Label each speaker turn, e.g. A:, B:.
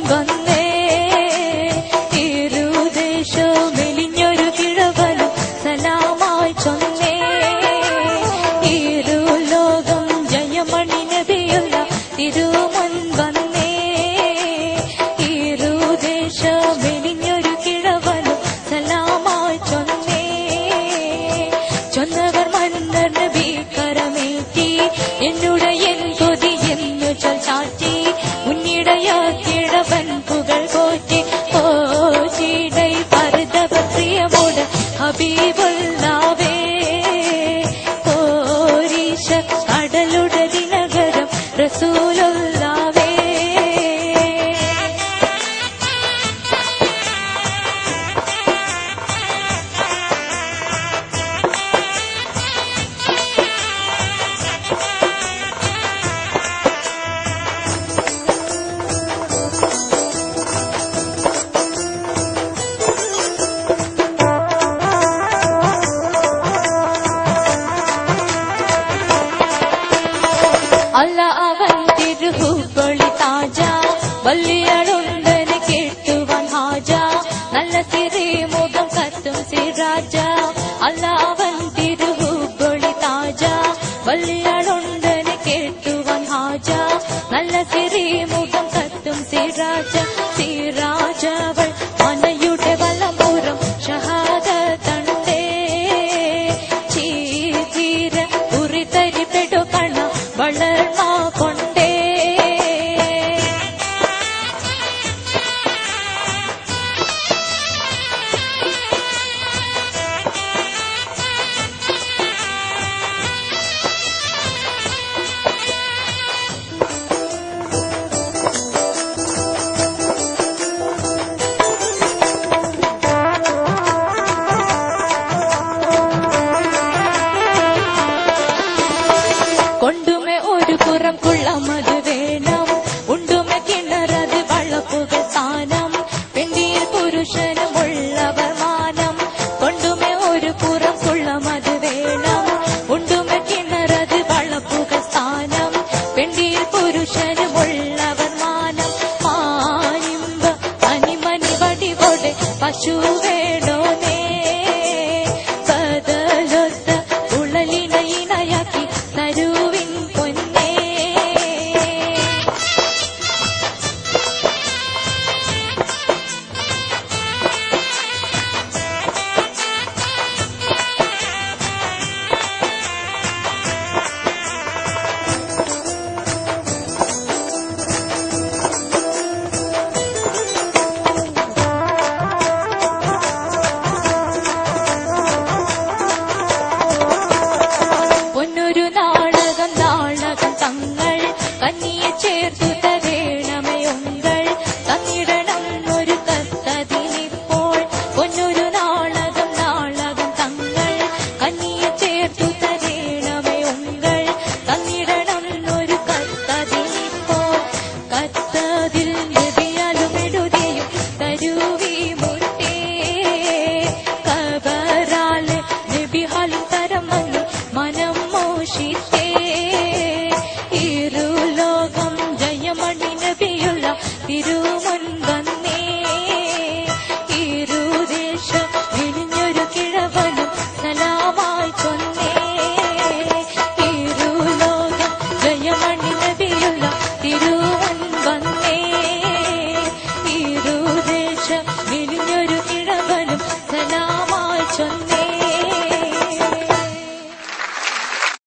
A: വന്നേ ഇരുദേശോ മെലിഞ്ഞൊരു കിഴവനും സലാമായി ചൊന്നേ ഇരുലോകം ജയമണി നബിയുള്ള തിരുമുൻ വന്നേ ഇരുദേശോ മെലിഞ്ഞൊരു കിഴവനും സലാമായി ചൊന്നേ ചൊന്നവർ മന്നർ നബി കരമേറ്റി എന്നുടയ കൊതിയെന്നു ചൊൽച്ചാറ്റി ഉന്നിടയ കിഴവൻ പുകൾ പോറ്റി ഓ ചീടൈ പരതവ പ്രിയമോട് ഹബീബുല്ലാവേ ഓരീശ കടലുടെ ദിനകരം റസൂലുള്ളാവേ അല്ല അവൻ തിരുഹുബളി താജ വല്ലിയളുണ്ടന് കേട്ടുവൻ ഹാജ നല്ല സിറി മുഖം കത്തും സിറാജ അല്ല അവൻ തിരുഹുബളി താജ വല്ലിയളുണ്ടന് കേട്ടുവൻ ഹാജ നല്ല സിറി മുഖം കത്തും സിറാജ സിറാജവൾ മനയുടെ വലമ്പുറം ഷഹാദത്തണ്ടേ ചീര ഉറിതരിപ്പെടു കണ വളർമാ കൊണ്ടേ കൊണ്ടുമേ ഒരു പുറം കുള്ളമത് വേണം ഉണ്ടുമേ കിണറത് വള്ളപ്പുകൾ സ്ഥാനം പെണ്ണിയിൽ പുരുഷനുമുള്ളവർ മാനം കൊണ്ടുമേ ഒരു പുറം കുള്ളമത് വേണം ഉണ്ടുമേ കിണറത് വള്ളപ്പുകൾ സ്ഥാനം പെണ്ണിയിൽ പുരുഷനുമുള്ളവർ മാനം മാനിമ്പ അനിമണി വടിവോടെ പശുവേ